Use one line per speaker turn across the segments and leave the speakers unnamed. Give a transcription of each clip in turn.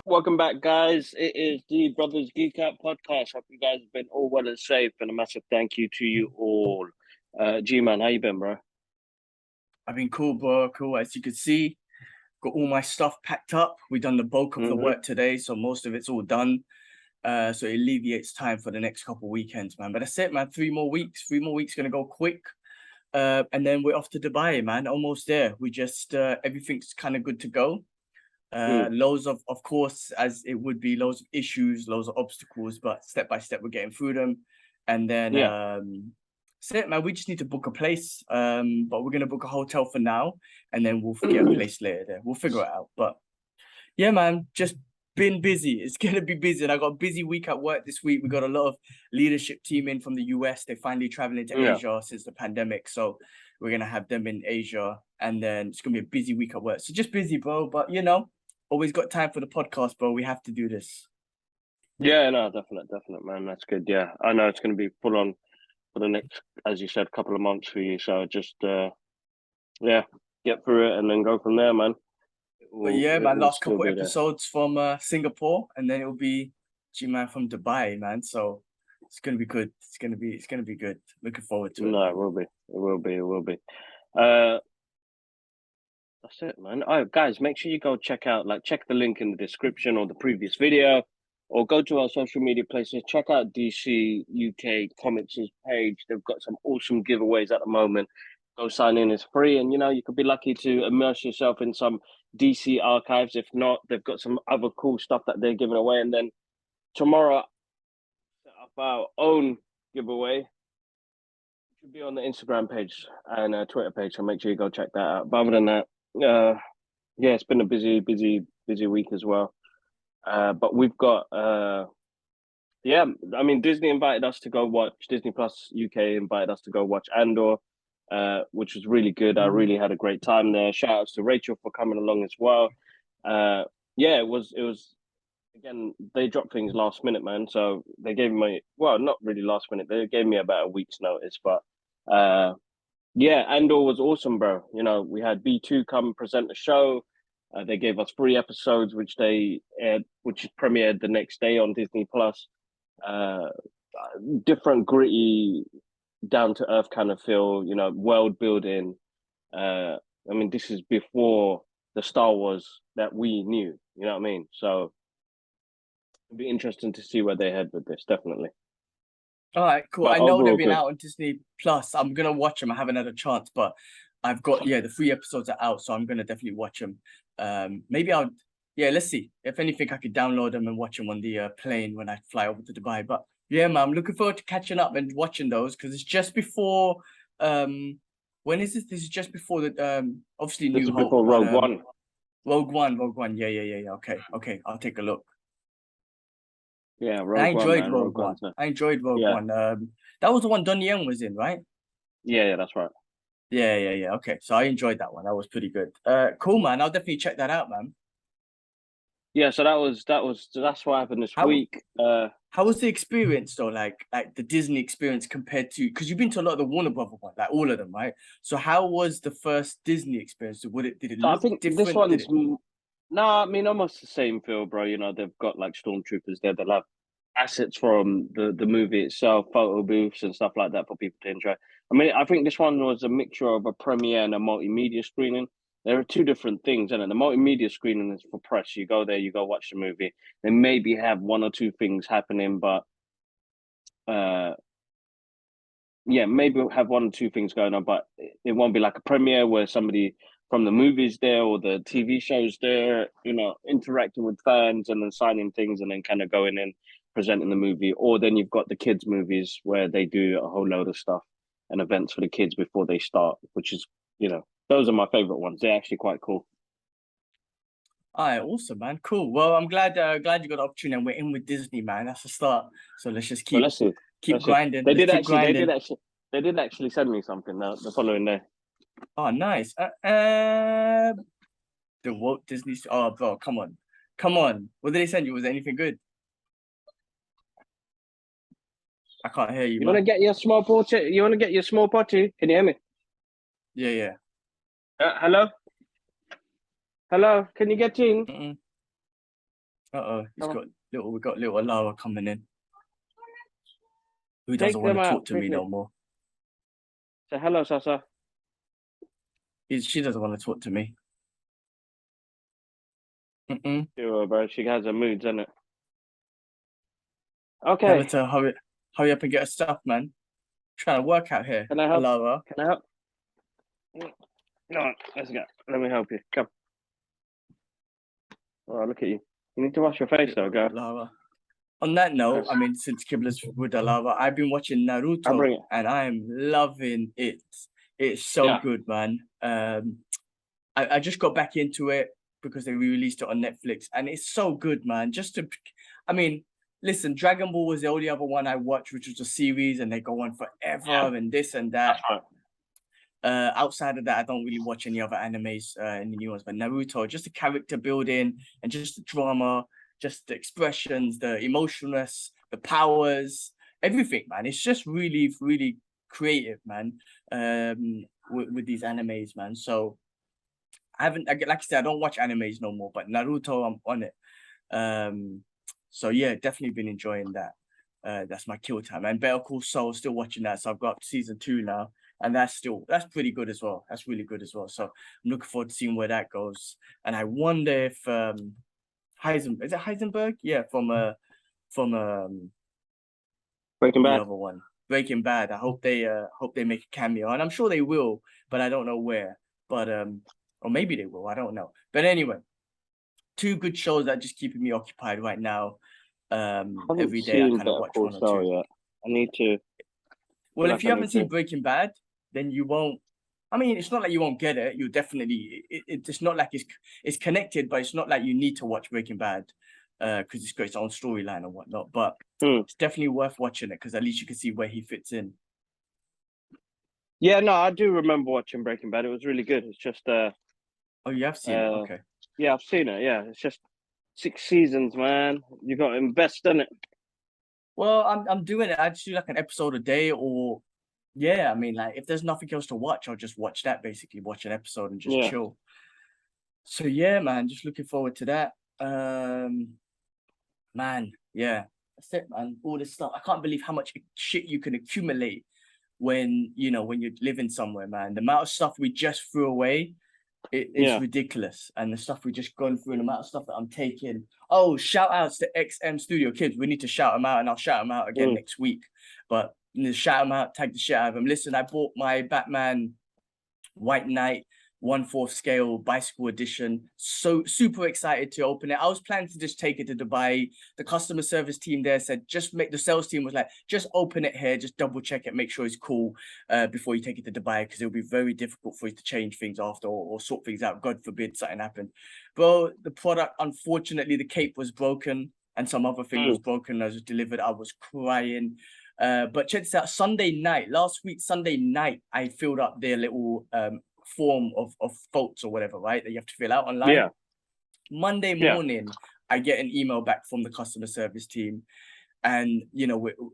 Welcome back, guys. It is the Brothers Geek Out podcast. Hope you guys have been all well and safe, and a massive thank you to you all. G-Man, how you been, bro?
I've been cool, bro. Cool. As you can see, got all my stuff packed up. We've done the bulk of the work today, so most of it's all done. So it alleviates time for the next couple of weekends, man. But that's it, man. 3 more weeks. 3 more weeks gonna go quick. And then we're off to Dubai, man. Almost there. We just everything's kind of good to go. Loads of course, as it would be, loads of issues, loads of obstacles, but step by step we're getting through them. And then that's it, man. We just need to book a place. But we're gonna book a hotel for now, and then we'll get a place later there. We'll figure it out. But yeah, man, just been busy. It's gonna be busy. And I got a busy week at work this week. We got a lot of leadership team in from the US. They're finally traveling to Asia since the pandemic. So we're gonna have them in Asia, and then it's gonna be a busy week at work. So just busy, bro. But you know, always got time for the podcast, bro. We have to do this.
Yeah, no, definite, man. That's good. Yeah, I know it's going to be full on for the next, as you said, couple of months for you. So just, get through it and then go from there, man.
But yeah, my last couple episodes from Singapore, and then it'll be G-Man from Dubai, man. So it's gonna be good. It's gonna be good. Looking forward to it.
No, it will be. That's it, man. Oh, guys, make sure you go check the link in the description or the previous video, or go to our social media places. Check out DC UK Comics' page. They've got some awesome giveaways at the moment. Go sign in, it's free, and you could be lucky to immerse yourself in some DC archives. If not, they've got some other cool stuff that they're giving away. And then tomorrow, set up our own giveaway. It should be on the Instagram page and Twitter page, so make sure you go check that out. But other than that, it's been a busy week as well. But we've got Disney invited us to go watch, Disney Plus UK invited us to go watch Andor, which was really good. I really had a great time there. Shout outs to Rachel for coming along as well. It was again, they dropped things last minute, man. So they gave me, well, not really last minute, they gave me about a week's notice, but Andor was awesome, bro. We had B2 come present the show. They gave us 3 episodes, which premiered the next day on Disney Plus. Different gritty, down to earth kind of feel, world building. This is before the Star Wars that we knew. You know what I mean? So it'll be interesting to see where they head with this. Definitely.
All right, cool.
But
I know they've
overall,
been
good.
out on Disney Plus. I'm gonna watch them. I haven't had a chance, but I've got the 3 episodes are out, so I'm gonna definitely watch them. Maybe I'll let's see. If anything, I could download them and watch them on the plane when I fly over to Dubai. But yeah, man, I'm looking forward to catching up and watching those because it's just before. When is this? This is just before the obviously
This
New
is
Hope.
before Rogue One.
Rogue One. Yeah. Okay. I'll take a look.
Yeah, Rogue
I enjoyed
One,
Rogue One. I enjoyed Rogue One. That was the one Donnie Yen was in, right?
Yeah, that's right.
Yeah. Okay, so I enjoyed that one. That was pretty good. Cool, man. I'll definitely check that out, man.
Yeah, so that's what happened this week.
How was the experience though? Like the Disney experience compared to, because you've been to a lot of the Warner Brother ones, like all of them, right? So how was the first Disney experience? Did it look
I think
different?
this one's almost the same feel, bro. They've got like stormtroopers there. They'll have assets from the movie itself, photo booths and stuff like that for people to enjoy. I think this one was a mixture of a premiere and a multimedia screening. There are 2 different things, and the multimedia screening is for press. You go there, you go watch the movie. They maybe have 1 or 2 things happening, but maybe we'll have 1 or 2 things going on, but it won't be like a premiere where somebody from the movies there or the TV shows there, interacting with fans and then signing things and then kind of going in, presenting the movie. Or then you've got the kids' movies where they do a whole load of stuff and events for the kids before they start, which is, those are my favorite ones. They're actually quite cool.
All right, awesome, man. Cool. Well, I'm glad you got the opportunity and we're in with Disney, man. That's the start. So let's just keep grinding.
They did actually send me something the following day.
Oh, nice. The Walt Disney. Oh, bro, come on. What did they send you? Was there anything good? I can't hear you,
You want to
man.
get your small potty? You want to get your small potty? Can you hear me?
Yeah.
Hello? Hello? Can you get in?
Mm-mm. Uh-oh,
Come on.
we got little Lara coming in. Who doesn't
Take
want
them
to
out
talk to me
quickly.
no more?
Say hello, Sasa.
She doesn't want to talk to me. Mm-mm.
Sure, bro. She has her moods, isn't it?
Tell her
Okay.
to hurry up and get her stuff, man. Trying to work out here.
Can I help?
Lara.
Can I help? No, let's go. Let me help you. Come. Oh, look at you. You need to wash your face, though, girl.
Lara. On that note,
Yes.
I mean, since Kibla's with the lava, I've been watching
I'll
Naruto
bring it.
and I am loving it. It's so
Yeah.
good, man. I just got back into it because they released it on Netflix and it's so good, man. I mean, listen, Dragon Ball was the only other one I watched, which was a series and they go on forever and this and that.
That's right.
Outside of that, I don't really watch any other animes in the new ones, but Naruto, just the character building and just the drama, just the expressions, the emotionalness, the powers, everything, man. It's just really, really creative, man. With these animes, man. So like I said, I don't watch animes no more, but Naruto, I'm on it. So yeah, definitely been enjoying that. That's my kill time. And Better Call Saul, still watching that. So I've got season 2 now, and that's pretty good as well. That's really good as well. So I'm looking forward to seeing where that goes. And I wonder if is it Heisenberg? Yeah, from
Breaking
the
Bad.
other one, Breaking Bad. I hope they make a cameo, and I'm sure they will, but I don't know where. But or maybe they will. I don't know. But anyway, 2 good shows that just keeping me occupied right now.
I haven't
Every day I
seen
kind of
Better
watch
Call
1 or 2.
Saul yet. I need to.
Well,
Feel
if
like
you
I need
haven't seen
to.
Breaking Bad, then you won't. I mean, it's not like you won't get it. You definitely. It's not like it's connected, but it's not like you need to watch Breaking Bad, because it's got its own storyline and whatnot. But it's definitely worth watching it because at least you can see where he fits in.
Yeah, no, I do remember watching Breaking Bad. It was really good. It's just
Oh, you have seen it? Okay.
yeah, I've seen it. Yeah, it's just 6 seasons, man. You got to invest in it.
Well, I'm doing it. I just do like an episode a day, or yeah. I mean, like if there's nothing else to watch, I'll just watch that. Basically, watch an episode and just
Yeah.
chill. So yeah, man, just looking forward to that. Man, yeah, that's it, man. All this stuff. I can't believe how much shit you can accumulate when you're living somewhere, man. The amount of stuff we just threw away, it's
Yeah.
ridiculous. And the stuff we just gone through, and the amount of stuff that I'm taking. Oh, shout outs to XM Studio Kids. We need to shout them out, and I'll shout them out again next week. But shout them out, tag the shit out of them. Listen, I bought my Batman White Knight 1/4 scale bicycle edition. So super excited to open it. I was planning to just take it to Dubai. The customer service team there said, the sales team was like, just open it here, just double check it, make sure it's cool before you take it to Dubai, because it'll be very difficult for you to change things after or sort things out. God forbid something happened. Bro, the product, unfortunately, the cape was broken and some other thing was broken as it was delivered. I was crying. But check this out, last week, Sunday night, I filled up their little form of votes or whatever, right? That you have to fill out online.
Yeah.
Monday morning, I get an email back from the customer service team. And,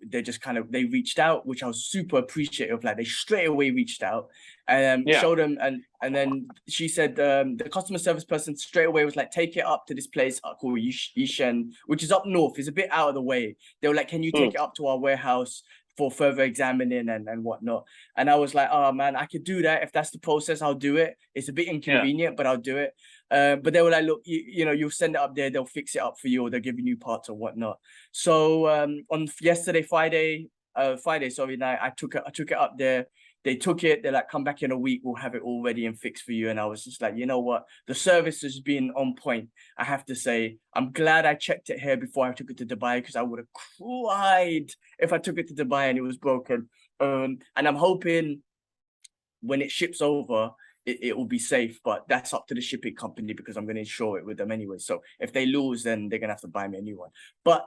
they just they reached out, which I was super appreciative. Like they straight away reached out and showed them. And then she said, the customer service person straight away was like, take it up to this place called Yishen, which is up north. It's a bit out of the way. They were like, can you take it up to our warehouse for further examining and whatnot? And I was like, oh man, I could do that. If that's the process, I'll do it. It's a bit inconvenient, but I'll do it. But they were like, look, you'll send it up there, they'll fix it up for you, or they're giving you parts or whatnot. So on Friday night, I took it up there. They took it. They're like, come back in a week, we'll have it all ready and fixed for you. And I was just like, you know what? The service has been on point. I have to say, I'm glad I checked it here before I took it to Dubai, because I would have cried if I took it to Dubai and it was broken. And I'm hoping when it ships over, it will be safe, but that's up to the shipping company because I'm going to insure it with them anyway. So if they lose, then they're going to have to buy me a new one. But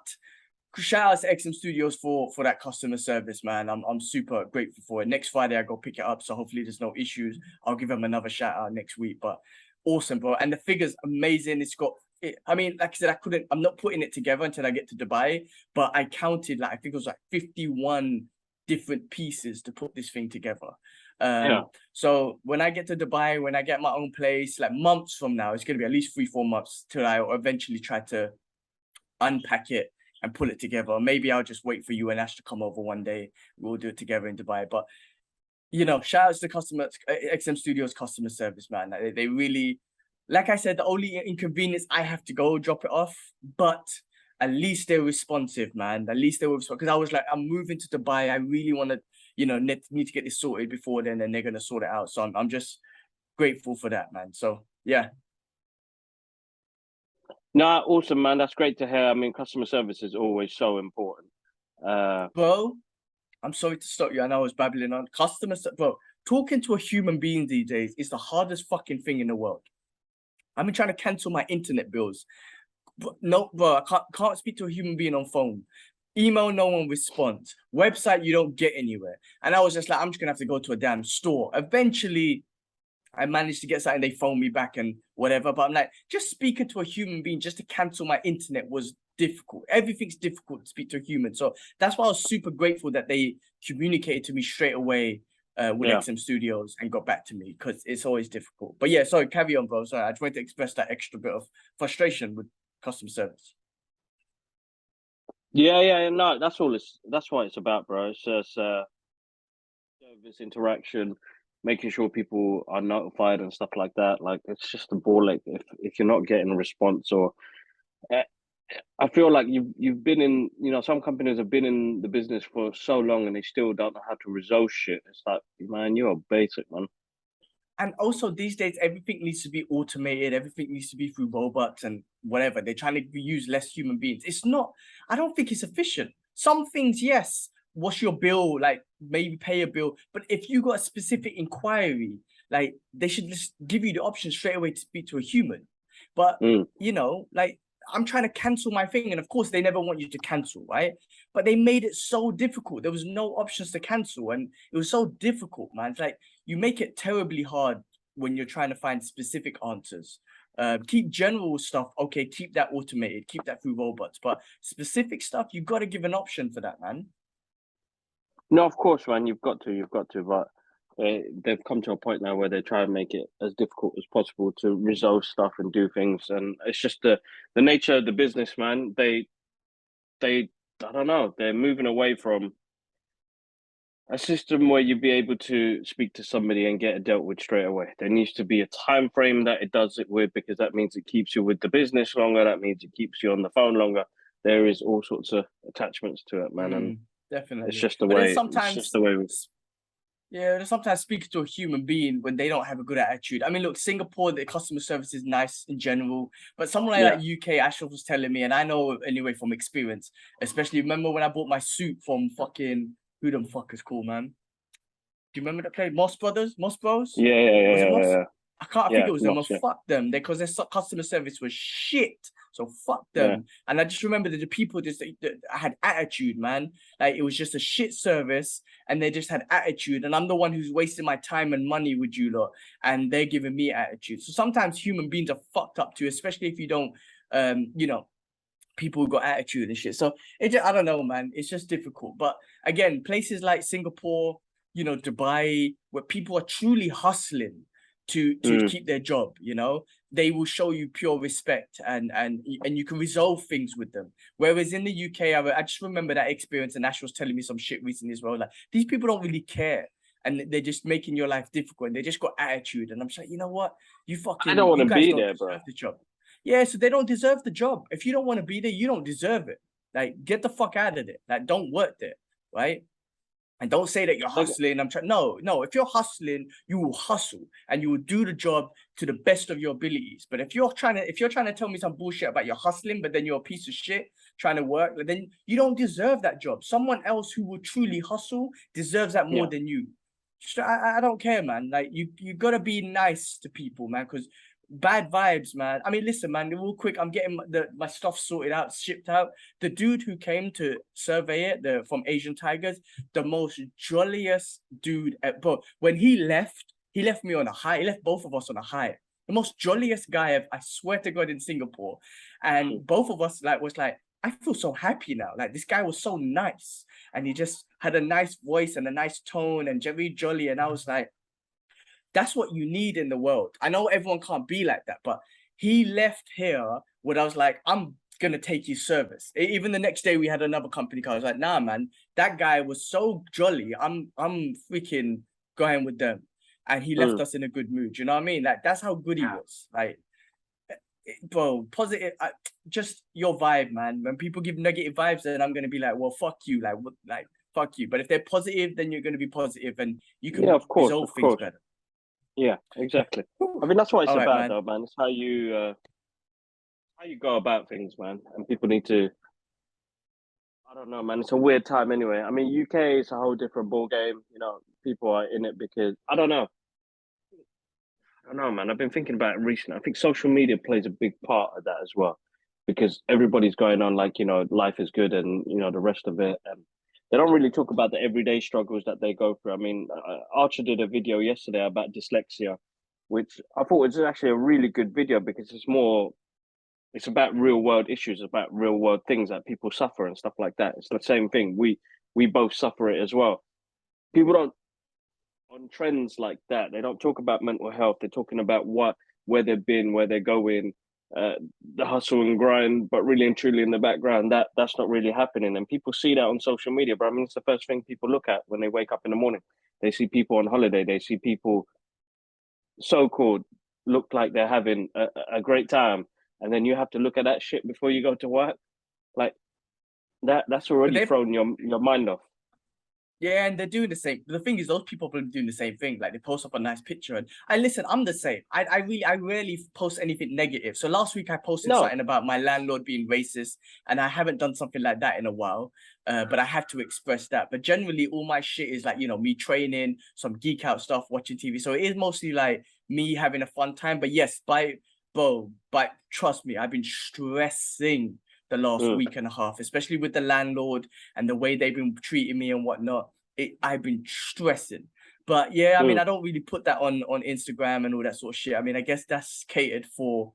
shout out to XM Studios for that customer service, man. I'm super grateful for it. Next Friday, I go pick it up. So hopefully there's no issues. I'll give them another shout out next week. But awesome, bro. And the figure's amazing. It's got I mean, like I said, I'm not putting it together until I get to Dubai, but I counted like, I think it was like 51 different pieces to put this thing together. So when I get to Dubai, when I get my own place, like months from now, it's going to be at least 3-4 months till I eventually try to unpack it and pull it together. Maybe I'll just wait for you and Ash to come over one day. We'll do it together in Dubai. But shout out to the XM Studios customer service, man. They really, like I said, the only inconvenience, I have to go drop it off, but at least they're responsive, man. At least they were responsive, because I was like, I'm moving to Dubai. I really want to, need to get this sorted before then, and they're gonna sort it out. So I'm just grateful for that, man. So yeah.
No, awesome, man. That's great to hear. I mean, customer service is always so important.
Bro, I'm sorry to stop you. I know I was babbling on. Bro, talking to a human being these days is the hardest fucking thing in the world. I've been trying to cancel my internet bills. But no, bro, I can't speak to a human being on phone. Email, no one responds. Website, you don't get anywhere. And I was just like, I'm just gonna have to go to a damn store. Eventually, I managed to get something. They phoned me back and whatever. But I'm like, just speaking to a human being just to cancel my internet was difficult. Everything's difficult to speak to a human. So that's why I was super grateful that they communicated to me straight away with XM Studios and got back to me, because it's always difficult. But yeah, sorry, carry on, bro. Sorry, I just wanted to express that extra bit of frustration with customer service.
Yeah, no, that's what it's about, bro. It's just service interaction, making sure people are notified and stuff like that. Like, it's just a ball ache if you're not getting a response. Or I feel like you've been in, some companies have been in the business for so long and they still don't know how to resolve shit. It's like, man, you're basic, man.
And also these days, everything needs to be automated. Everything needs to be through robots and whatever. They're trying to use less human beings. It's not, I don't think it's efficient. Some things, yes. What's your bill? Like, maybe pay a bill. But if you got a specific inquiry, like, they should just give you the option straight away to speak to a human. But, like, I'm trying to cancel my thing. And of course, they never want you to cancel, right? But they made it so difficult. There was no options to cancel. And it was so difficult, man. It's like, you make it terribly hard when you're trying to find specific answers. Keep general stuff, okay, keep that automated, keep that through robots. But specific stuff, you've got to give an option for that, man.
No, of course, man, you've got to. But they've come to a point now where they try and make it as difficult as possible to resolve stuff and do things. And it's just the nature of the business, man. They, I don't know, they're moving away from a system where you'd be able to speak to somebody and get it dealt with straight away. There needs to be a time frame that it does it with, because that means it keeps you with the business longer. That means it keeps you on the phone longer. There is all sorts of attachments to it, man, and
definitely.
it's just the way. It's just the way.
Yeah, sometimes speaking to a human being when they don't have a good attitude. I mean, look, Singapore, the customer service is nice in general, but somewhere like UK, Ashraf was telling me, and I know anyway from experience, especially remember when I bought my suit from fucking, who the fuck is called, man? Do you remember that play? Moss Brothers? Moss Bros?
Yeah.
Was it Moss?
Yeah.
I think it was them.
Moss,
fuck them, because their customer service was shit. So fuck them. And I just remember that the people just had attitude, man. Like, it was just a shit service, and they just had attitude. And I'm the one who's wasting my time and money with you lot, and they're giving me attitude. So sometimes human beings are fucked up too, especially if you don't, people who got attitude and shit. So I don't know, man. It's just difficult. But again, places like Singapore, Dubai, where people are truly hustling to keep their job, they will show you pure respect, and you can resolve things with them. Whereas in the UK, I just remember that experience, and Ash was telling me some shit recently as well. Like, these people don't really care, and they're just making your life difficult, and they just got attitude. And I'm just like, you know what?
I don't want to be there, bro.
The job. Yeah, so they don't deserve the job. If you don't want to be there, you don't deserve it. Like, get the fuck out of there. Like, don't work there, right? And don't say that you're hustling. No. If you're hustling, you will hustle and you will do the job to the best of your abilities. But if you're trying to tell me some bullshit about you're hustling, but then you're a piece of shit trying to work, then you don't deserve that job. Someone else who will truly hustle deserves that more than you. I don't care, man. Like, you gotta be nice to people, man, because bad vibes, man. I mean, listen, man, real quick, I'm getting my stuff sorted out, shipped out. The dude who came to survey it, from Asian Tigers, the most jolliest dude. But when he left me on a high. He left both of us on a high. the most jolliest guy I swear to God in Singapore. And both of us was like, I feel so happy now. Like this guy was so nice and he just had a nice voice and a nice tone and very jolly. And I was like, that's what you need in the world. I know everyone can't be like that, but he left here where I was like, I'm gonna take his service. Even the next day we had another company car. I was like, nah, man, that guy was so jolly. I'm freaking going with them. And he left us in a good mood. You know what I mean? Like that's how good he was. Like, bro, positive. Just your vibe, man. When people give negative vibes, then I'm gonna be like, well, fuck you. Like, what? Like, fuck you. But if they're positive, then you're gonna be positive, and you can
of course,
resolve things better.
Yeah, exactly. I mean, that's what it's
All right,
about,
man.
though, man. It's how you go about things, man. And people need to. I don't know, man. It's a weird time, anyway. I mean, UK is a whole different ball game. You know, people are in it because I don't know. I don't know, man. I've been thinking about it recently. I think social media plays a big part of that as well, because everybody's going on like, you know, life is good and, you know, the rest of it. And they don't really talk about the everyday struggles that they go through. I mean, Archer did a video yesterday about dyslexia, which I thought was actually a really good video because it's about real world issues, about real world things that people suffer and stuff like that. It's the same thing. We both suffer it as well. People don't on trends like that. They don't talk about mental health. They're talking about where they've been, where they're going, uh, the hustle and grind. But really and truly, in the background, that's not really happening. And people see that on social media. But I mean, it's the first thing people look at when they wake up in the morning. They see people on holiday. They see people so-called look like they're having a great time, and then you have to look at that shit before you go to work. Like that's
But
already
they
thrown your mind off.
Yeah, and they're doing the same. The thing is, those people are doing the same thing. Like they post up a nice picture, and I listen. I'm the same. I rarely post anything negative. So last week I posted
No.
something about my landlord being racist, and I haven't done something like that in a while. But I have to express that. But generally, all my shit is like me training, some geek out stuff, watching TV. So it is mostly like me having a fun time. But yes, but trust me, I've been stressing the last week and a half, especially with the landlord and the way they've been treating me and whatnot. I've been stressing. But yeah, I mean, I don't really put that on Instagram and all that sort of shit. I mean, I guess that's catered for,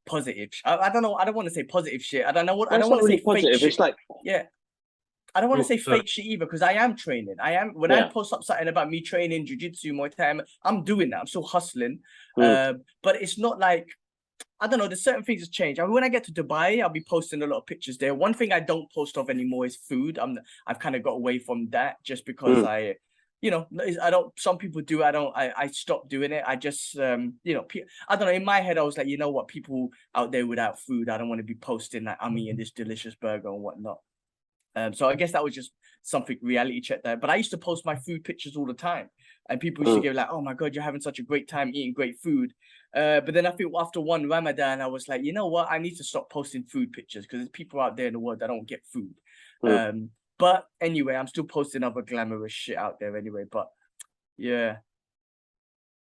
positive. I don't know. I don't want to say positive shit. I don't know what. I
That's
don't want
not
to say
really
fake
positive.
shit.
It's like,
Yeah, I don't want to say
sorry.
fake shit either because I am training. When I post up something about me training jiu-jitsu, Muay Thai, I'm doing that. I'm still hustling. But it's not like I don't know. There's certain things that change. I mean, when I get to Dubai, I'll be posting a lot of pictures there. One thing I don't post of anymore is food. I've kind of got away from that just because I don't. Some people do. I don't. I stopped doing it. I just I don't know. In my head, I was like, you know what? People out there without food, I don't want to be posting that I'm eating this delicious burger and whatnot. So I guess that was just something reality check there. But I used to post my food pictures all the time, and people used to get like, "Oh my God, you're having such a great time eating great food." But then I think after one Ramadan, I was like, you know what? I need to stop posting food pictures because there's people out there in the world that don't get food. But anyway, I'm still posting other glamorous shit out there anyway. But yeah,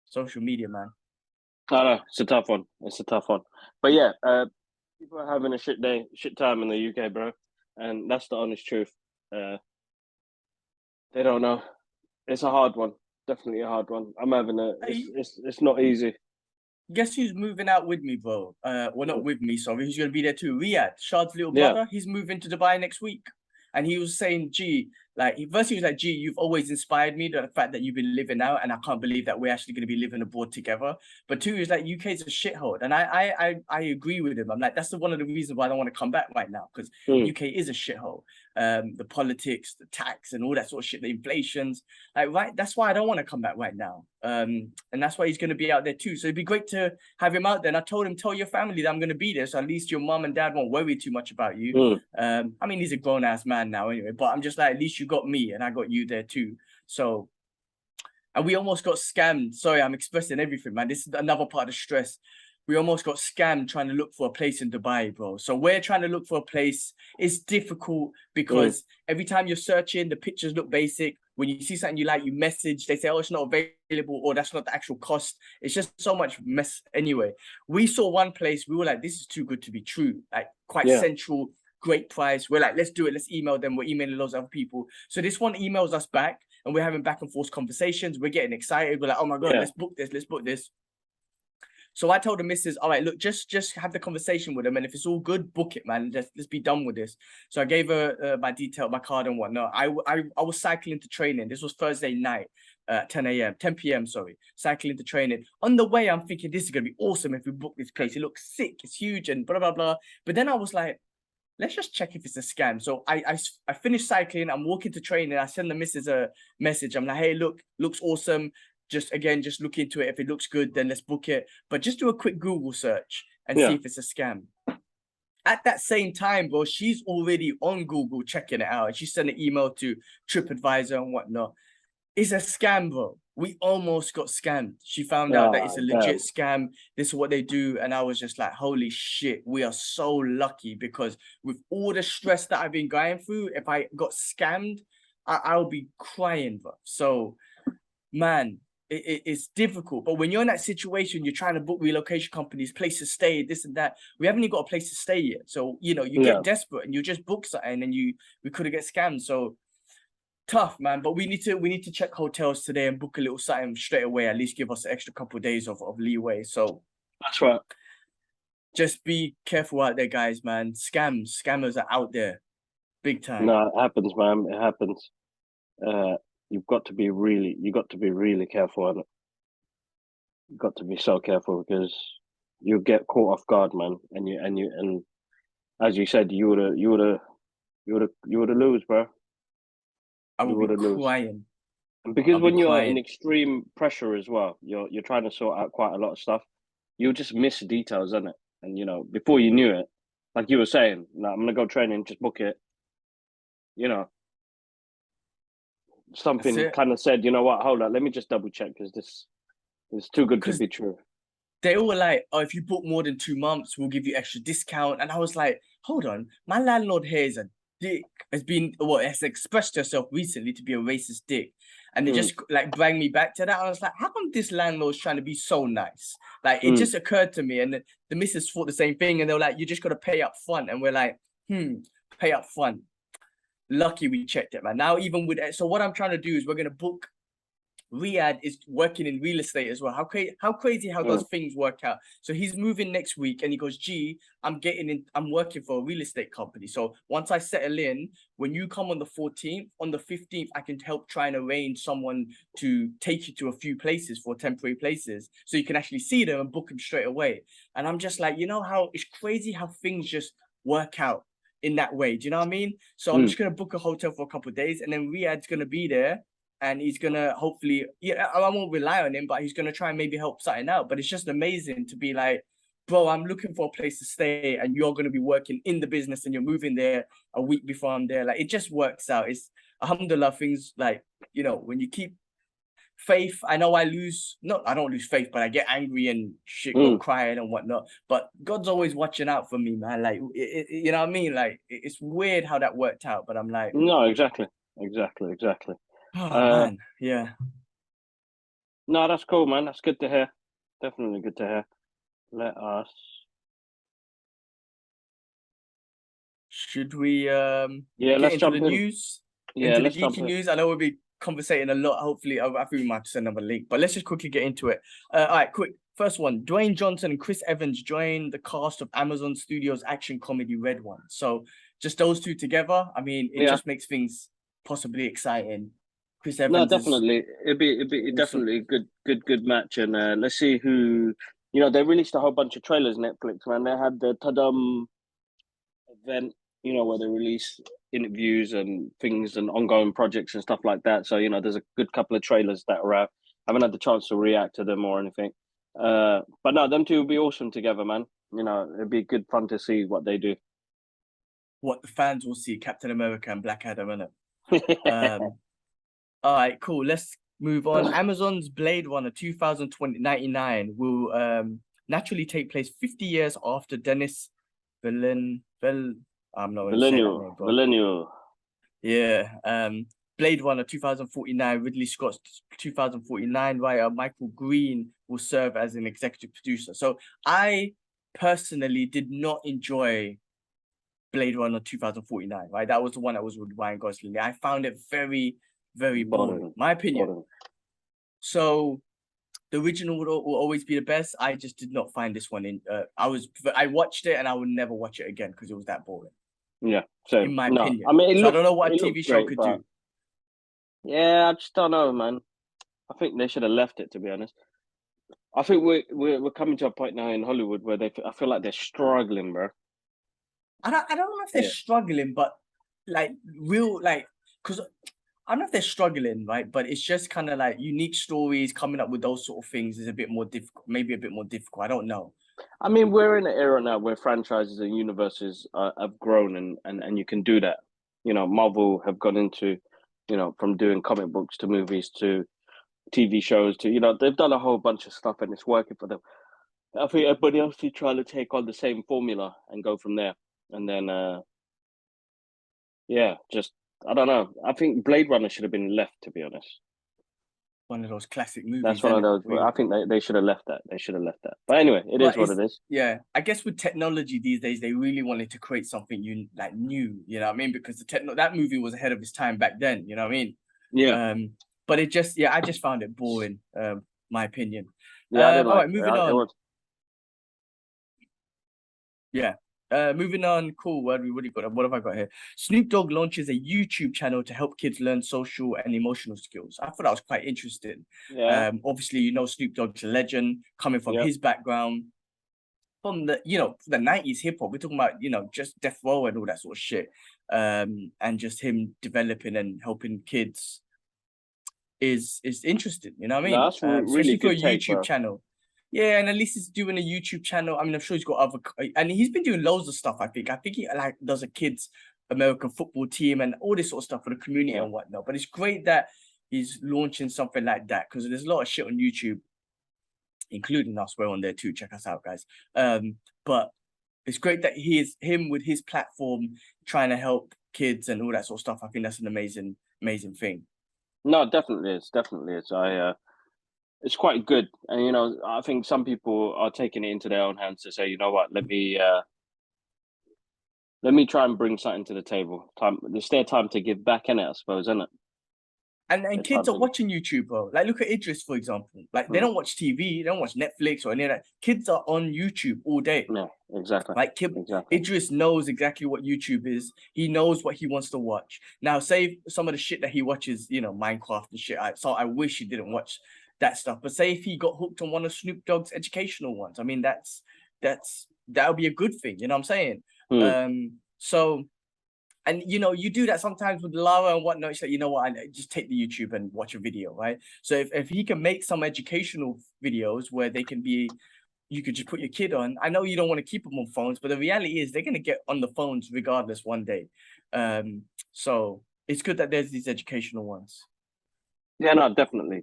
social media, man.
I know it's a tough one. It's a tough one. But yeah, people are having a shit time in the UK, bro, and that's the honest truth. They don't know. It's a hard one. Definitely a hard one. I'm having it's not easy.
Guess who's moving out with me, bro? Well, not with me, sorry. Who's gonna be there too? Riyadh, Shad's little brother. He's moving to Dubai next week, and he was saying, "Gee, like first he was like, gee, you've always inspired me. The fact that you've been living out, and I can't believe that we're actually gonna be living abroad together." But two is like UK's a shithole, and I agree with him. I'm like, that's one of the reasons why I don't want to come back right now because UK is a shithole. The politics, the tax, and all that sort of shit, the inflations, like right. That's why I don't want to come back right now. And that's why he's going to be out there too. So it'd be great to have him out there. And I told him, tell your family that I'm going to be there, so at least your mom and dad won't worry too much about you. I mean, he's a grown ass man now anyway, but I'm just like, at least you got me and I got you there too. So, and we almost got scammed. Sorry, I'm expressing everything, man. This is another part of stress. We almost got scammed trying to look for a place in Dubai, bro. So we're trying to look for a place. It's difficult because every time you're searching, the pictures look basic. When you see something you like, you message. They say, oh, it's not available, or that's not the actual cost. It's just so much mess. Anyway, we saw one place. We were like, this is too good to be true. Like quite central, great price. We're like, let's do it. Let's email them. We're emailing loads of other people. So this one emails us back, and we're having back and forth conversations. We're getting excited. We're like, oh my God, let's book this. Let's book this. So I told the missus, all right, look, just have the conversation with him, and if it's all good, book it, man. Let's be done with this. So I gave her my card and whatnot. I was cycling to training. This was Thursday night, 10 p.m. Sorry, cycling to training. On the way, I'm thinking this is gonna be awesome if we book this place. It looks sick, it's huge, and blah blah blah. But then I was like, let's just check if it's a scam. So I finished cycling. I'm walking to training. I send the missus a message. I'm like, hey, look, looks awesome. Just look into it. If it looks good, then let's book it. But just do a quick Google search and see if it's a scam. At that same time, bro, she's already on Google checking it out. She sent an email to TripAdvisor and whatnot. It's a scam, bro. We almost got scammed. She found out that it's a legit scam. This is what they do. And I was just like, holy shit, we are so lucky, because with all the stress that I've been going through, if I got scammed, I'll be crying, bro. So, man, it's difficult. But when you're in that situation, you're trying to book relocation companies, place to stay, this and that. We haven't even got a place to stay yet. So, you get desperate and you just book something, and we could have get scammed. So tough, man. But we need to check hotels today and book a little something straight away. At least give us an extra couple of days of leeway. So
that's right.
Just be careful out there, guys, man. Scammers are out there, big time.
No, it happens, man. It happens. You've got to be really careful on it. You've got to be so careful, because you'll get caught off guard, man. And as you said, you would have lose, bro.
I would be crying.
And because when you're in extreme pressure as well, you're trying to sort out quite a lot of stuff. You'll just miss details, isn't it? And before you knew it, like you were saying, no, I'm gonna go training, just book it. Something kind of said, you know what? Hold on, let me just double check, because this is too good to be true.
They all were like, oh, if you book more than 2 months, we'll give you extra discount. And I was like, hold on, my landlord here is a dick, has expressed herself recently to be a racist dick. And they just like bring me back to that. I was like, how come this landlord's trying to be so nice? Like, it just occurred to me, and the missus thought the same thing, and they were like, you just got to pay up front. And we're like, pay up front. Lucky we checked it, man. Now, even with so what I'm trying to do is we're going to book. Riyadh is working in real estate as well. How crazy how those things work out. So he's moving next week, and he goes, G, I'm working for a real estate company. So once I settle in, when you come on the 14th, on the 15th, I can help try and arrange someone to take you to a few places, for temporary places, so you can actually see them and book them straight away. And I'm just like, how it's crazy how things just work out in that way. Do you know what I mean? So I'm just going to book a hotel for a couple of days, and then Riyadh's going to be there. And he's gonna hopefully, I won't rely on him, but he's gonna try and maybe help something out. But it's just amazing to be like, bro, I'm looking for a place to stay, and you're gonna be working in the business, and you're moving there a week before I'm there. Like, it just works out. It's alhamdulillah, things like, when you keep faith. I know I don't lose faith, but I get angry and shit, go crying and whatnot. But God's always watching out for me, man. Like, you know what I mean? Like, it's weird how that worked out, but I'm like,
no, exactly.
Oh, man, yeah.
No, that's cool, man. That's good to hear. Definitely good to hear. Let us.
Should we
get
let's
into
jump the news?
Yeah,
into the geeky news. I know we'll be conversating a lot. Hopefully, I think we might have to send them a link, but let's just quickly get into it. All right, quick. First one, Dwayne Johnson and Chris Evans joined the cast of Amazon Studios action comedy Red One. So just those two together, I mean, it just makes things possibly exciting. Chris Evans.
No, definitely. It'd be awesome. Definitely a good match. And let's see who. They released a whole bunch of trailers. Netflix, man. They had the Tadam event, where they release interviews and things and ongoing projects and stuff like that. So there's a good couple of trailers that are out. I haven't had the chance to react to them or anything. But no, them two would be awesome together, man. It'd be good fun to see what they do.
What the fans will see, Captain America and Black Adam, innit? All right, cool. Let's move on. Amazon's Blade Runner 2099 will naturally take place 50 years after Denis Villeneuve. I'm not going to say that name, bro.
Villeneuve.
Yeah. Blade Runner 2049, Ridley Scott's 2049 writer Michael Green will serve as an executive producer. So I personally did not enjoy Blade Runner 2049, right? That was the one that was with Ryan Gosling. I found it very, very boring. My opinion. So the original will always be the best. I just did not find this one in. I watched it and I would never watch it again because it was that boring.
Yeah, so
In my
no,
opinion.
I mean,
So I don't know what a
it
TV
looked
show
great,
could
but
do.
yeah, I just don't know, man. I think they should have left it, to be honest. I think we're coming to a point now in Hollywood where I feel like they're struggling, bro.
I don't know if they're
Yeah.
struggling, but like because I don't know if they're struggling, right? But it's just kind of like unique stories coming up with those sort of things is a bit more difficult, maybe a bit more difficult. I don't know.
I mean, we're in an era now where franchises and universes have grown, and you can do that. You know, Marvel have gone into, you know, from doing comic books to movies to TV shows to, you know, they've done a whole bunch of stuff and it's working for them. I think everybody else is trying to take on the same formula and go from there. And then, yeah, just, I don't know. I think Blade Runner should have been left, to be honest.
One of those classic movies,
That's one
isn't
of
it?
those. I think they should have left that. They should have left that. But anyway, it is what it is.
Yeah, I guess with technology these days, they really wanted to create something new. You know what I mean? Because that movie was ahead of its time back then. You know what I mean?
Yeah.
But I just found it boring. My opinion.
Yeah, I didn't
all
like
right,
it.
moving
It
on.
was.
Yeah. Moving on. Cool. What do you got? What have I got here? Snoop Dogg launches a YouTube channel to help kids learn social and emotional skills. I thought that was quite interesting.
Yeah.
Obviously, you know, Snoop Dogg's a legend coming from
Yeah.
his background, from the the 90s hip hop. We're talking about, just Death Row and all that sort of shit. And just him developing and helping kids is interesting. You know what I
No,
mean?
that's really
Especially for a
good take,
YouTube
bro.
channel. Yeah, and at least he's doing a YouTube channel. I mean, I'm sure he's got and he's been doing loads of stuff. I think he like does a kids American football team and all this sort of stuff for the community
Yeah.
and whatnot. But it's great that he's launching something like that because there's a lot of shit on YouTube, including us. We're on there too. Check us out, guys. But it's great that him with his platform trying to help kids and all that sort of stuff. I think that's an amazing thing.
No, definitely is. Definitely is. It's quite good, and you know, I think some people are taking it into their own hands to say, you know what, let me try and bring something to the table. It's their time to give back, in it, I suppose, isn't it?
And kids are watching YouTube, bro. Like, look at Idris, for example. Like, they don't watch TV, they don't watch Netflix or any of that. Kids are on YouTube all day.
Yeah, exactly.
Like,
exactly.
Idris knows exactly what YouTube is. He knows what he wants to watch. Now, say some of the shit that he watches, Minecraft and shit. So I wish he didn't watch that stuff. But say if he got hooked on one of Snoop Dogg's educational ones, I mean, that would be a good thing. You know what I'm saying? So. And you do that sometimes with Lara and whatnot. It's like, you know what, I just take the YouTube and watch a video, right? So if he can make some educational videos where they can be, you could just put your kid on. I know you don't want to keep them on phones, but the reality is they're gonna get on the phones regardless one day. So it's good that there's these educational ones.
Yeah, no, definitely.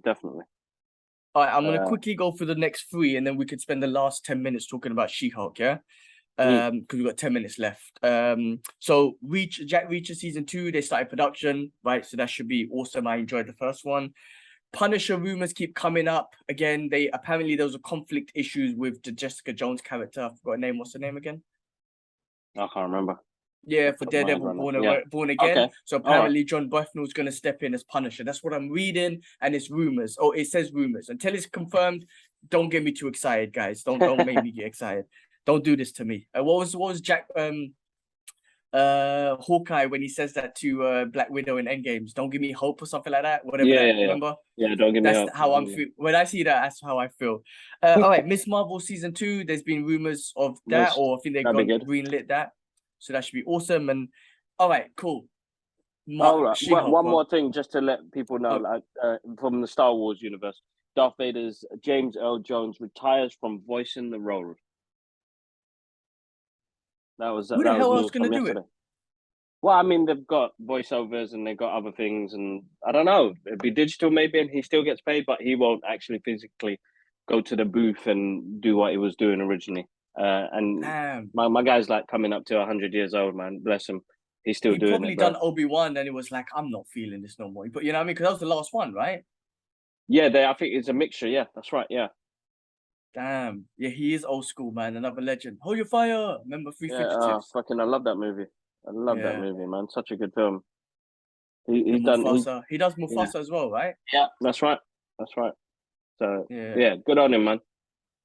All right, I'm gonna quickly go for the next 3, and then we could spend the last 10 minutes talking about She-Hulk, yeah? Because we've got 10 minutes left. So Jack Reacher season 2, they started production, right? So that should be awesome. I enjoyed the first one. Punisher rumors keep coming up again. Apparently there was a conflict issues with the Jessica Jones character. I forgot her name. What's her name again?
I can't remember.
Yeah, for Daredevil Born Again.
Okay.
So apparently John Bernthald's going to step in as Punisher. That's what I'm reading, and it's rumors. Oh, it says rumors. Until it's confirmed, don't get me too excited, guys. Don't make me get excited. Don't do this to me. What was Jack Hawkeye when he says that to Black Widow in Endgames? Don't give me hope or something like that. Whatever that. Remember?
Yeah, don't give me hope.
That's how I'm feel. When I see that, that's how I feel. All right, Miss Marvel season 2. There's been rumors of that, or I think they've greenlit that. So that should be awesome. And all right, cool.
All right. One more thing, just to let people know, like from the Star Wars universe, Darth Vader's James Earl Jones retires from voicing the role. That was
who the hell else gonna do it?
Well, I mean, they've got voiceovers and they've got other things, and I don't know. It'd be digital maybe, and he still gets paid, but he won't actually physically go to the booth and do what he was doing originally. And my guy's like coming up to 100 years old, man. Bless him. He's still doing it. He
probably done Obi-Wan, and it was like, I'm not feeling this no more. But you know what I mean? Because that was the last one, right?
Yeah, I think it's a mixture. Yeah, that's right. Yeah.
Damn. Yeah, he is old school, man. Another legend. Hold your fire. Remember Three Fugitives?
Fucking, I love that movie. I love that movie, man. Such a good film. He does Mufasa
as well, right?
Yeah, that's right. So
Yeah.
yeah, good on him, man.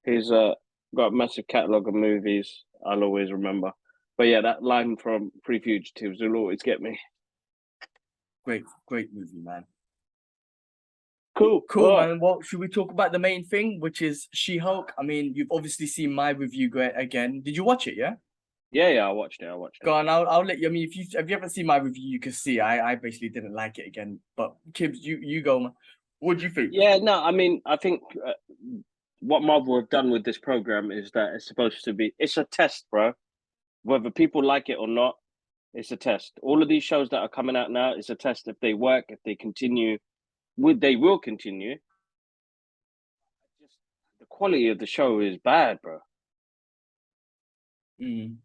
He's got a massive catalogue of movies I'll always remember. But yeah, that line from Three Fugitives will always get me.
Great movie, man.
Cool.
Cool, man. Well, should we talk about the main thing, which is She-Hulk? I mean, you've obviously seen my review again. Did you watch it? Yeah.
Yeah, I watched it.
Go on. I'll let you. I mean, if you haven't seen my review, you can see I basically didn't like it again. But Kibbs, you go, man. What do you think?
Yeah, no, I mean, I think what Marvel have done with this program is that it's supposed to be, it's a test, bro. Whether people like it or not, it's a test. All of these shows that are coming out now, it's a test. If they work, if they continue, they will continue. Just the quality of the show is bad, bro.
Mm.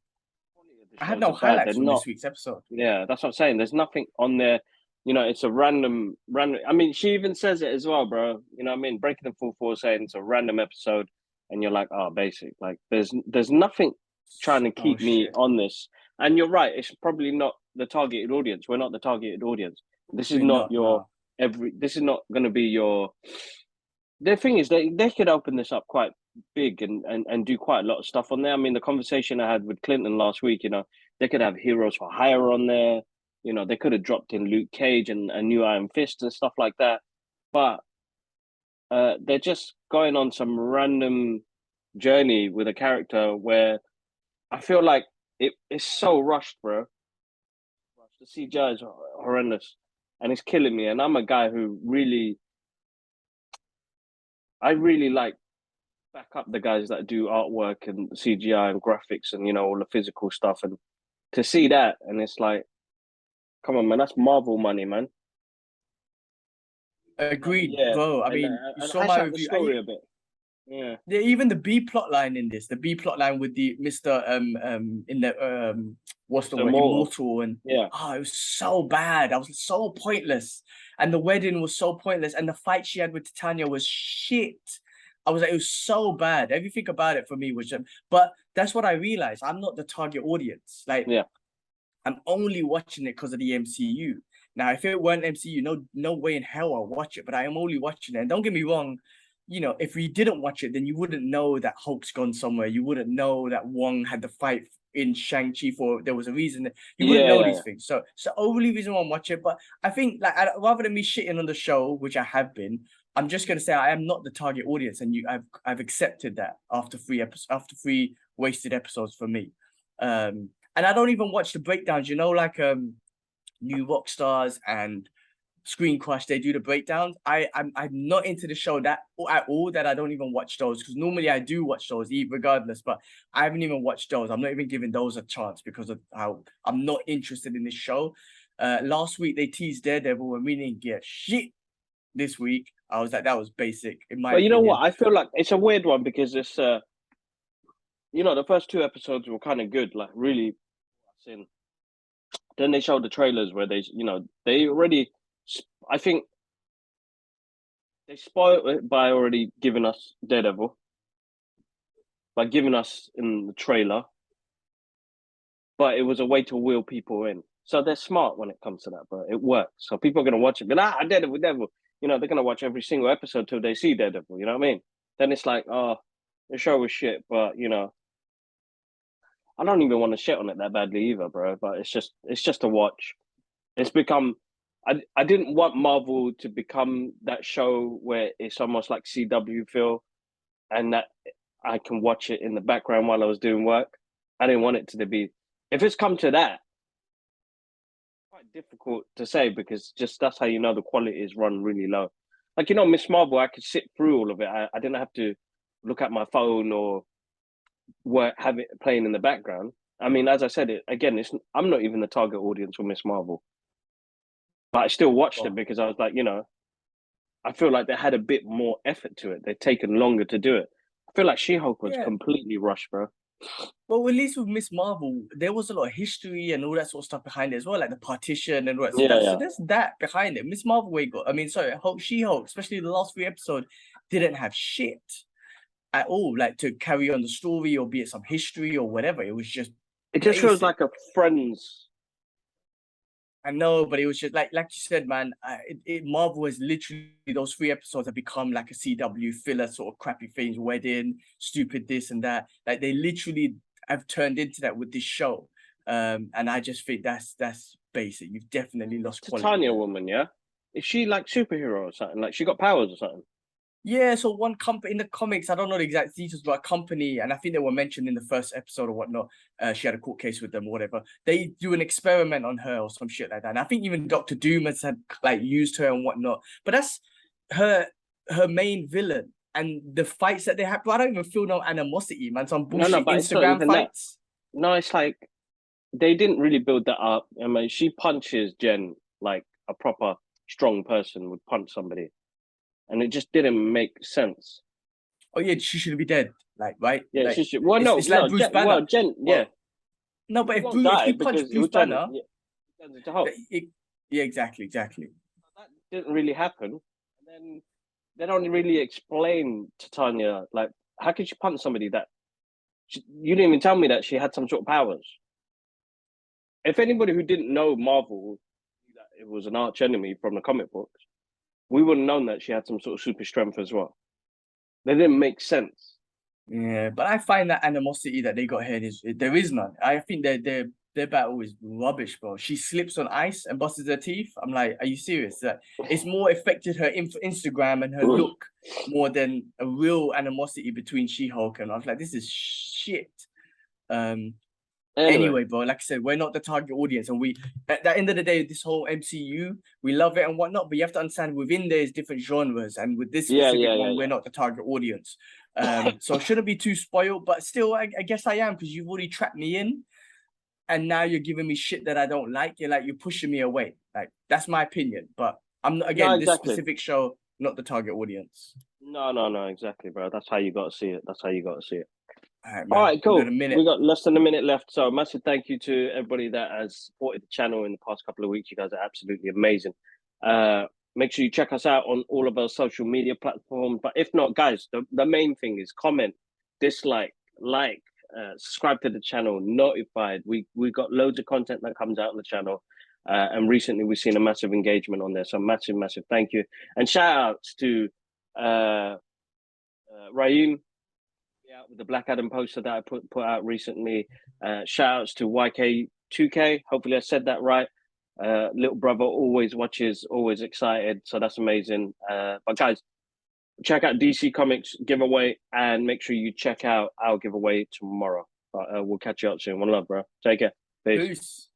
The
I had
shows
no
are bad. They're
highlights from
not.
this week's episode.
Yeah, that's what I'm saying. There's nothing on there. You know, it's a random. I mean, she even says it as well, bro. You know what I mean? Breaking the full force saying it's a random episode, and you're like, oh, basic. Like, there's nothing trying to keep me
Shit.
on this. And you're right. It's probably not the targeted audience. We're not the targeted audience. This is
We're
not
not,
your
no.
This is not going to be your. The thing is, they could open this up quite big and do quite a lot of stuff on there. I mean, the conversation I had with Clinton last week, you know, they could have Heroes for Hire on there. You know, they could have dropped in Luke Cage and a new Iron Fist and stuff like that. But they're just going on some random journey with a character where I feel like it's so rushed, bro. The CGI is horrendous and it's killing me. And I'm a guy who I really like back up the guys that do artwork and CGI and graphics and, you know, all the physical stuff. And to see that, and it's like, come on, man, that's Marvel money, man.
Agreed,
Yeah,
bro. I mean, you
and
saw my
hash out the
review.
story a bit. Yeah,
Even the B plot line in this, the B plot line with the Mr. In the what's the
Mr.
word?
Immortal.
Immortal, and
Yeah,
it was so bad. I was so pointless. And the wedding was so pointless. And the fight she had with Titania was shit. I was like, it was so bad. Everything about it for me was just, but that's what I realized. I'm not the target audience. Like,
yeah,
I'm only watching it because of the MCU. Now, if it weren't MCU, no way in hell I'll watch it. But I am only watching it. And don't get me wrong, you know, if we didn't watch it, then you wouldn't know that Hulk's gone somewhere. You wouldn't know that Wong had the fight in Shang-Chi for there was a reason. You wouldn't know these things. So only reason why I'm watching it. But I think like rather than me shitting on the show, which I have been, I'm just gonna say I am not the target audience, and I've accepted that after three wasted episodes for me. And I don't even watch the breakdowns, you know, like New Rock Stars and Screen Crush, they do the breakdowns. I'm not into the show that at all, that I don't even watch those, because normally I do watch those regardless, but I haven't even watched those. I'm not even giving those a chance because of how I'm not interested in this show. Last week they teased Daredevil and we didn't get shit. This week I was like, that was basic in my
but you know
opinion.
what? I feel like it's a weird one because it's you know, the first two episodes were kind of good, like really. Then they showed the trailers where they, you know, they already. I think they spoiled it by already giving us Daredevil, by giving us in the trailer, but it was a way to wheel people in. So they're smart when it comes to that, bro. It works. So people are gonna watch it, but Daredevil, Daredevil. You know, they're gonna watch every single episode till they see Daredevil. You know what I mean? Then it's like, oh, the show was shit, but you know, I don't even want to shit on it that badly either, bro. But it's just a watch. It's become. I didn't want Marvel to become that show where it's almost like CW feel, and that I can watch it in the background while I was doing work. I didn't want it to be. If it's come to that, quite difficult to say because just that's how you know the quality is run really low. Like, you know, Miss Marvel, I could sit through all of it. I didn't have to look at my phone or work, have it playing in the background. I mean, as I said, I'm not even the target audience for Miss Marvel, but I still watched it because I was like, you know, I feel like they had a bit more effort to it. They've taken longer to do it. I feel like She-Hulk was
Yeah.
completely rushed, bro.
Well, at least with Miss Marvel, there was a lot of history and all that sort of stuff behind it as well, like the partition and all that. So there's that behind it. Miss Marvel, She-Hulk, especially the last three episodes, didn't have shit at all, like to carry on the story or be it some history or whatever. It was just
It just feels like a Friends
I know, but it was just like you said, man. Marvel has literally, those 3 episodes have become like a CW filler sort of crappy things, wedding, stupid this and that. Like they literally have turned into that with this show, and I just think that's basic. You've definitely lost quality
Titania
there.
woman, yeah? Is she like superhero or something? Like she got powers or something?
Yeah, so one company in the comics, I don't know the exact details, but a company, and I think they were mentioned in the first episode or whatnot. She had a court case with them or whatever. They do an experiment on her or some shit like that. And I think even Doctor Doom has had like used her and whatnot. But that's her main villain. And the fights that they have, bro, I don't even feel no animosity, man. Some
No,
bullshit
but it's not
Instagram
even that.
fights.
No, it's like they didn't really build that up. I mean, she punches Jen like a proper strong person would punch somebody, and it just didn't make sense.
Oh yeah, she should be dead. Like, right?
Yeah,
Like
she should. Well,
it's like
no,
Bruce
Jen.
Banner.
Well, Jen, yeah,
Well, no, but
she
if
won't
If
die
he punched
because it
Bruce
will turn.
Banner,
Yeah, it turns into Hulk.
yeah, exactly.
That didn't really happen. And then they don't really explain to Tanya like how could she punch somebody that you didn't even tell me that she had some sort of powers. If anybody who didn't know Marvel, that it was an arch enemy from the comic books, we wouldn't have known that she had some sort of super strength as well. They didn't make sense.
Yeah, but I find that animosity that they got here there is none. I think their battle is rubbish, bro. She slips on ice and busts her teeth. I'm like, are you serious? That it's more affected her Instagram and her look more than a real animosity between She-Hulk and I was like, this is shit. Anyway, bro, like I said, we're not the target audience, and we at the end of the day, this whole MCU, we love it and whatnot, but you have to understand within there is different genres, and with this specific one, we're not the target audience. So I shouldn't be too spoiled, but still, I guess I am because you've already trapped me in, and now you're giving me shit that I don't like. You're pushing me away. Like that's my opinion, but I'm not,
No,
again, this
exactly.
specific show, not the target audience.
No, exactly, bro. That's how you got to see it. That's how you got to see it.
All right,
All
man.
right, cool.
We
We got less than a minute left. So, massive thank you to everybody that has supported the channel in the past couple of weeks. You guys are absolutely amazing. Make sure you check us out on all of our social media platforms. But if not, guys, the main thing is comment, dislike, subscribe to the channel, notified. We got loads of content that comes out on the channel. And recently we've seen a massive engagement on there. So, massive thank you. And shout outs to Raheem out with the Black Adam poster that I put out recently. Shout outs to YK2K. Hopefully I said that right. Little brother always watches, always excited. So that's amazing. But guys, check out DC Comics giveaway and make sure you check out our giveaway tomorrow. We'll catch you up soon. One love, bro. Take care. Peace.
Peace.